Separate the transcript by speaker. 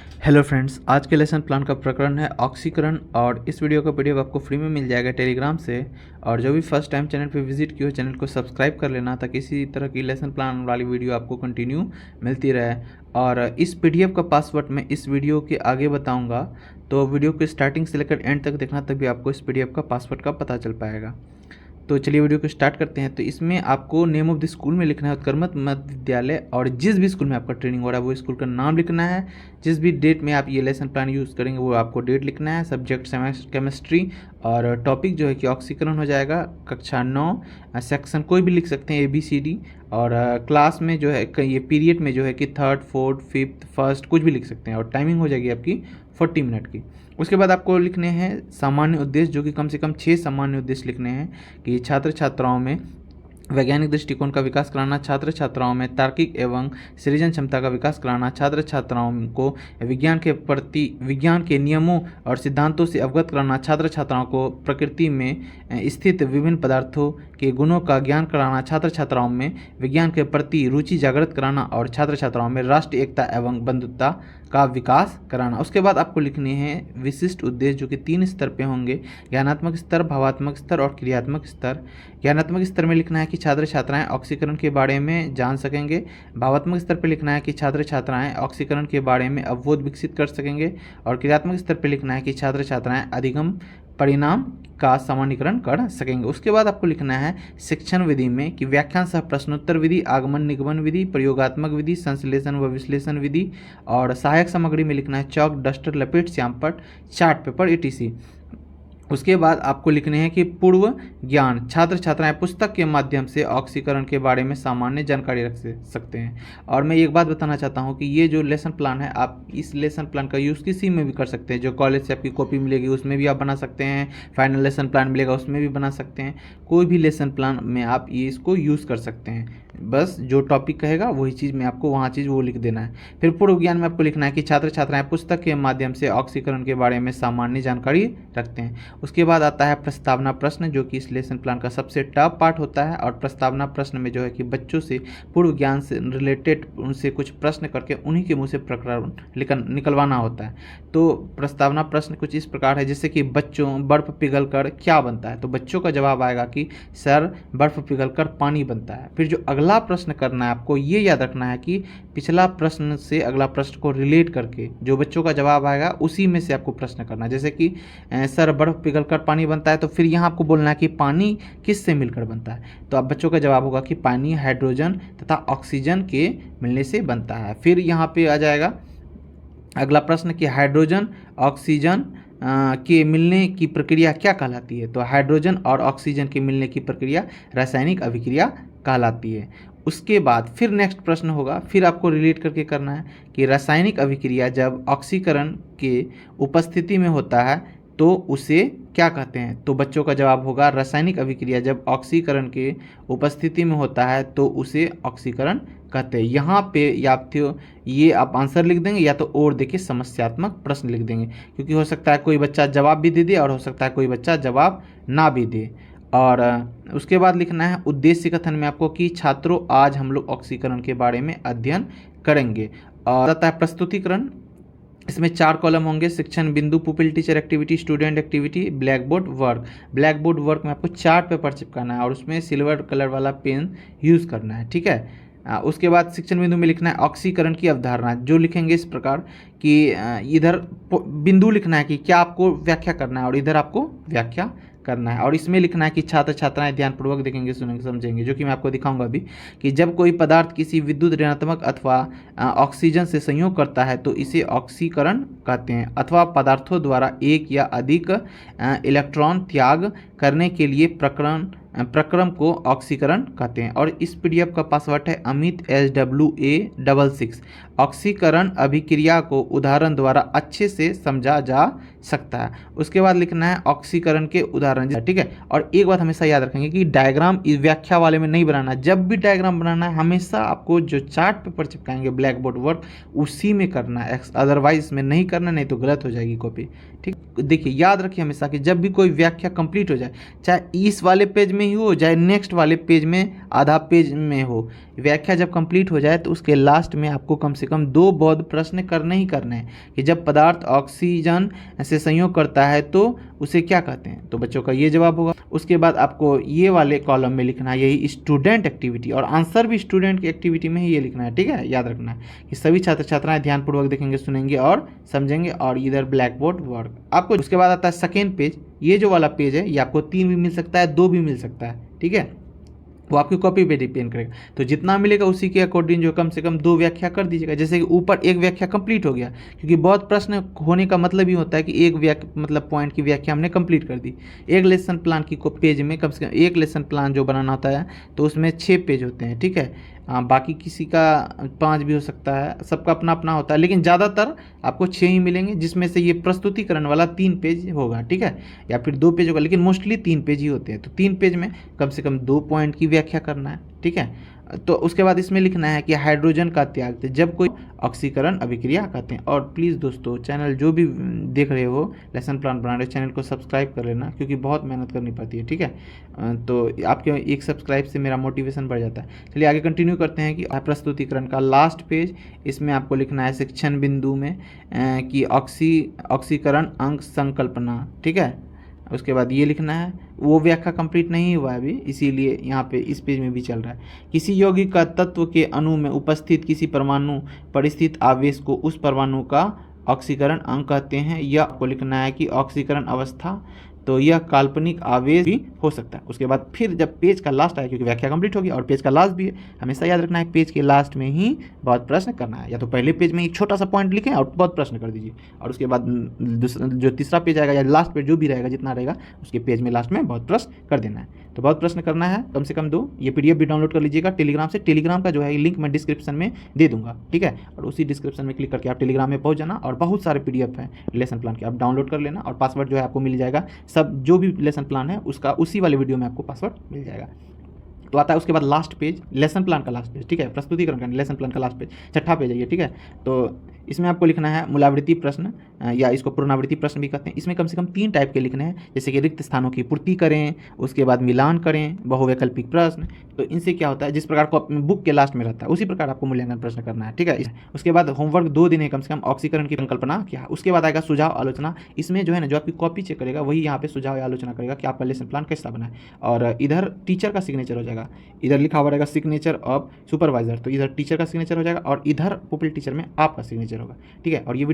Speaker 1: Hello friends, आज के lesson plan का प्रकरण है ऑक्सीकरण। और इस वीडियो का पीडीएफ आपको फ्री में मिल जाएगा टेलीग्राम से। और जो भी फर्स्ट टाइम चैनल पे विजिट किए हो, चैनल को सब्सक्राइब कर लेना ताकि इसी तरह की लेसन प्लान वाली वीडियो आपको कंटिन्यू मिलती रहे। और इस पीडीएफ का पासवर्ड मैं इस वीडियो के आगे बताऊँगा, तो वीडियो को स्टार्टिंग से लेकर एंड तक देखना, तभी आपको इस पीडीएफ का पासवर्ड का पता चल पाएगा। तो चलिए वीडियो को स्टार्ट करते हैं। तो इसमें आपको नेम ऑफ द स्कूल में लिखना है उत्क्रमत मध्य विद्यालय, और जिस भी स्कूल में आपका ट्रेनिंग हो रहा है वो स्कूल का नाम लिखना है। जिस भी डेट में आप ये लेसन प्लान यूज़ करेंगे वो आपको डेट लिखना है। सब्जेक्ट केमिस्ट्री, और टॉपिक जो है कि ऑक्सीकरण हो जाएगा। कक्षा 9, सेक्शन कोई भी लिख सकते हैं ABCD। और क्लास में जो है ये पीरियड में जो है कि 3rd 4th 5th 1st कुछ भी लिख सकते हैं। और टाइमिंग हो जाएगी आपकी 40 मिनट की। उसके बाद आपको लिखने हैं सामान्य उद्देश्य, जो कि कम से कम 6 सामान्य उद्देश्य लिखने हैं कि छात्र छात्राओं में वैज्ञानिक दृष्टिकोण का विकास कराना, छात्र छात्राओं में तार्किक एवं सृजन क्षमता का विकास कराना, छात्र छात्राओं को विज्ञान के प्रति विज्ञान के नियमों और सिद्धांतों से अवगत कराना, छात्र छात्राओं को प्रकृति में स्थित विभिन्न पदार्थों के गुणों का ज्ञान कराना, छात्र छात्राओं में विज्ञान के प्रति रुचि जागृत कराना, और छात्र छात्राओं में राष्ट्रीय एकता एवं बंधुता का विकास कराना। उसके बाद आपको लिखने हैं विशिष्ट उद्देश्य, जो कि 3 स्तर पे होंगे: ज्ञानात्मक स्तर, भावात्मक स्तर और क्रियात्मक स्तर। ज्ञानात्मक स्तर में लिखना है कि छात्र छात्राएं ऑक्सीकरण के बारे में जान सकेंगे। भावात्मक स्तर पर लिखना है कि छात्र छात्राएं ऑक्सीकरण के बारे में अवबोध विकसित कर सकेंगे। और क्रियात्मक स्तर पर लिखना है कि छात्र छात्राएं अधिगम परिणाम का सामान्यीकरण कर सकेंगे। उसके बाद आपको लिखना है शिक्षण विधि में कि व्याख्यान सह प्रश्नोत्तर विधि, आगमन निगमन विधि, प्रयोगात्मक विधि, संश्लेषण व विश्लेषण विधि। और सहायक सामग्री में लिखना है चौक, डस्टर, लपेट, श्यामपट्ट, चार्ट पेपर etc। उसके बाद आपको लिखने हैं कि पूर्व ज्ञान, छात्र छात्राएं पुस्तक के माध्यम से ऑक्सीकरण के बारे में सामान्य जानकारी रख सकते हैं। और मैं एक बात बताना चाहता हूं कि ये जो लेसन प्लान है, आप इस लेसन प्लान का यूज़ किसी में भी कर सकते हैं। जो कॉलेज से आपकी कॉपी मिलेगी उसमें भी आप बना सकते हैं, फाइनल लेसन प्लान मिलेगा उसमें भी बना सकते हैं। कोई भी लेसन प्लान में आप ये इसको यूज़ कर सकते हैं। बस जो टॉपिक कहेगा वही चीज़ में आपको वहाँ चीज़ वो लिख देना है। फिर पूर्व ज्ञान में आपको लिखना है कि छात्र छात्राएं पुस्तक के माध्यम से ऑक्सीकरण के बारे में सामान्य जानकारी रखते हैं। उसके बाद आता है प्रस्तावना प्रश्न, जो कि इस लेसन प्लान का सबसे टफ पार्ट होता है। और प्रस्तावना प्रश्न में जो है कि बच्चों से पूर्व ज्ञान से रिलेटेड उनसे कुछ प्रश्न करके उन्हीं के मुँह से प्रकरण निकलवाना होता है। तो प्रस्तावना प्रश्न कुछ इस प्रकार है, जैसे कि बच्चों, बर्फ़ पिघलकर क्या बनता है? तो बच्चों का जवाब आएगा कि सर बर्फ़ पिघलकर पानी बनता है। फिर जो अगला प्रश्न करना है आपको ये याद रखना है कि पिछला प्रश्न से अगला प्रश्न को रिलेट करके जो बच्चों का जवाब आएगा उसी में से आपको प्रश्न करना है। जैसे कि सर बर्फ़ पिघलकर पानी बनता है, तो फिर यहाँ आपको बोलना है कि पानी किस से मिलकर बनता है? तो अब बच्चों का जवाब होगा कि पानी हाइड्रोजन तथा ऑक्सीजन के मिलने से बनता है। फिर यहाँ पे आ जाएगा अगला प्रश्न कि हाइड्रोजन ऑक्सीजन के मिलने की प्रक्रिया क्या कहलाती है? तो हाइड्रोजन और ऑक्सीजन के मिलने की प्रक्रिया रासायनिक अभिक्रिया कहलाती है। उसके बाद फिर नेक्स्ट प्रश्न होगा, फिर आपको रिलेट करके करना है कि रासायनिक अभिक्रिया जब ऑक्सीकरण के उपस्थिति में होता है तो उसे क्या कहते हैं? तो बच्चों का जवाब होगा रासायनिक अभिक्रिया जब ऑक्सीकरण के उपस्थिति में होता है तो उसे ऑक्सीकरण कहते हैं। यहाँ पे या तो ये आप आंसर लिख देंगे या तो और देखिए समस्यात्मक प्रश्न लिख देंगे, क्योंकि हो सकता है कोई बच्चा जवाब भी दे दे और हो सकता है कोई बच्चा जवाब ना भी दे। और उसके बाद लिखना है उद्देश्य कथन में आपको कि छात्रों आज हम लोग ऑक्सीकरण के बारे में अध्ययन करेंगे। और आता है प्रस्तुतिकरण, इसमें 4 कॉलम होंगे: शिक्षण बिंदु, pupil teacher activity, student activity, black board work. Black board work में आपको चार्ट पेपर चिपकाना है और उसमें सिल्वर कलर वाला पेन यूज़ करना है, ठीक है। उसके बाद शिक्षण बिंदु में लिखना है ऑक्सीकरण की अवधारणा, जो लिखेंगे इस प्रकार कि इधर बिंदु लिखना है कि क्या आपको व्याख्या करना है और इधर आपको व्याख्या करना है। और इसमें लिखना है कि छात्र छात्राएं ध्यानपूर्वक देखेंगे, सुनेंगे, समझेंगे, जो कि मैं आपको दिखाऊंगा अभी, कि जब कोई पदार्थ किसी विद्युत ऋणात्मक अथवा ऑक्सीजन से संयोग करता है तो इसे ऑक्सीकरण कहते हैं। अथवा पदार्थों द्वारा एक या अधिक इलेक्ट्रॉन त्याग करने के लिए प्रक्रम को ऑक्सीकरण कहते हैं। और इस पीडीएफ का पासवर्ड है अमित SWA66। ऑक्सीकरण अभिक्रिया को उदाहरण द्वारा अच्छे से समझा जा सकता है। उसके बाद लिखना है ऑक्सीकरण के उदाहरण, ठीक है। और एक बात हमेशा याद रखेंगे कि डायग्राम इस व्याख्या वाले में नहीं बनाना। जब भी डायग्राम बनाना है हमेशा आपको जो चार्ट पेपर चिपकाएंगे ब्लैक बोर्ड वर्क उसी में करना है, अदरवाइज इसमें नहीं करना, नहीं तो गलत हो जाएगी कॉपी, ठीक। देखिए याद रखिए हमेशा कि जब भी कोई व्याख्या कंप्लीट हो जाए, चाहे इस वाले पेज में ही हो चाहे नेक्स्ट वाले पेज में आधा पेज में हो, व्याख्या जब कंप्लीट हो जाए तो उसके लास्ट में आपको कम से कम 2 बौद्ध प्रश्न करने ही करने हैं कि जब पदार्थ ऑक्सीजन से संयोग करता है तो उसे क्या कहते हैं। तो बच्चों का ये जवाब होगा। उसके बाद आपको ये वाले कॉलम में लिखना है यही स्टूडेंट एक्टिविटी, और आंसर भी स्टूडेंट की एक्टिविटी में ही ये लिखना है। ठीक है, याद रखना है कि सभी छात्र छात्राएं ध्यानपूर्वक देखेंगे, सुनेंगे और समझेंगे, और इधर ब्लैक बोर्ड वर्क आपको। उसके बाद आता है सेकेंड पेज। ये जो वाला पेज है ये आपको 3 भी मिल सकता है, 2 भी मिल सकता है। ठीक है, वो आपकी कॉपी पे डिपेंड करेगा। तो जितना मिलेगा उसी के अकॉर्डिंग जो कम से कम 2 व्याख्या कर दीजिएगा। जैसे कि ऊपर एक व्याख्या कंप्लीट हो गया, क्योंकि बहुत प्रश्न होने का मतलब ही होता है कि एक मतलब पॉइंट की व्याख्या हमने कंप्लीट कर दी। एक लेसन प्लान की पेज में कम से कम एक लेसन प्लान जो बनाना होता है तो उसमें 6 पेज होते हैं। ठीक है, बाकी किसी का 5 भी हो सकता है, सबका अपना अपना होता है, लेकिन ज़्यादातर आपको 6 ही मिलेंगे, जिसमें से ये प्रस्तुतिकरण वाला 3 पेज होगा। ठीक है, या फिर 2 पेज होगा, लेकिन मोस्टली 3 पेज ही होते हैं। तो 3 पेज में कम से कम 2 पॉइंट की व्याख्या करना है। ठीक है, तो उसके बाद इसमें लिखना है कि हाइड्रोजन का त्याग जब कोई ऑक्सीकरण अभिक्रिया कहते हैं। और प्लीज़ दोस्तों, चैनल जो भी देख रहे हो लेसन प्लान बना रहे हो, चैनल को सब्सक्राइब कर लेना, क्योंकि बहुत मेहनत करनी पड़ती है। ठीक है, तो आपके एक सब्सक्राइब से मेरा मोटिवेशन बढ़ जाता है। चलिए आगे कंटिन्यू करते हैं कि प्रस्तुतिकरण का लास्ट पेज, इसमें आपको लिखना है शिक्षण बिंदु में कि ऑक्सीकरण अंक संकल्पना। ठीक है, उसके बाद ये लिखना है, वो व्याख्या कंप्लीट नहीं हुआ है अभी, इसीलिए यहाँ पे इस पेज में भी चल रहा है। किसी यौगिक का तत्व के अणु में उपस्थित किसी परमाणु परिस्थित आवेश को उस परमाणु का ऑक्सीकरण अंक कहते हैं। यह आपको लिखना है कि ऑक्सीकरण अवस्था, तो यह काल्पनिक आवेश भी हो सकता है। उसके बाद फिर जब पेज का लास्ट आए, क्योंकि व्याख्या कंप्लीट होगी और पेज का लास्ट भी है, हमेशा याद रखना है पेज के लास्ट में ही बहुत प्रश्न करना है। या तो पहले पेज में एक छोटा सा पॉइंट लिखें और बहुत प्रश्न कर दीजिए, और उसके बाद जो तीसरा पेज आएगा या लास्ट पेज जो भी रहेगा जितना रहेगा उसके पेज में लास्ट में बहुत प्रश्न कर देना है। तो बहुत प्रश्न करना है, कम से कम 2। ये PDF भी डाउनलोड कर लीजिएगा टेलीग्राम से। टेलीग्राम का जो है लिंक मैं डिस्क्रिप्शन में दे दूंगा। ठीक है, और उसी डिस्क्रिप्शन में क्लिक करके आप टेलीग्राम में पहुंच जाना, और बहुत सारे PDF हैं लेसन प्लान के, आप डाउनलोड कर लेना, और पासवर्ड जो है आपको मिल जाएगा। सब जो भी लेसन प्लान है उसका उसी वाले वीडियो में आपको पासवर्ड मिल जाएगा। तो आता है उसके बाद लास्ट पेज, लेसन प्लान का लास्ट पेज। ठीक है, प्रस्तुतिकरण का लेसन प्लान का लास्ट पेज, छठा पेज है ये। ठीक है, तो इसमें आपको लिखना है मूलावृत्ति प्रश्न, या इसको पुनरावृत्ति प्रश्न भी कहते हैं। इसमें कम से कम 3 टाइप के लिखने हैं, जैसे कि रिक्त स्थानों की पूर्ति करें, उसके बाद मिलान करें, बहुवैकल्पिक प्रश्न। तो इनसे क्या होता है, जिस प्रकार को बुक के लास्ट में रहता है उसी प्रकार आपको मूल्यांकन प्रश्न करना है। ठीक है, उसके बाद होमवर्क 2 दिन है कम से कम, ऑक्सीकरण की संकल्पना क्या है। उसके बाद आएगा सुझाव आलोचना। इसमें जो है ना, जो आपकी कॉपी चेक करेगा वही यहाँ पे सुझाव या आलोचना करेगा कि आपका लेसन प्लान कैसा बना है। और इधर टीचर का सिग्नेचर हो जाएगा, इधर लिखा हुआ रहेगा सिग्नेचर ऑफ सुपरवाइजर, तो इधर टीचर का सिग्नेचर हो जाएगा, और इधर पुपिल टीचर में आपका सिग्नेचर होगा। ठीक है, और ये वीडियो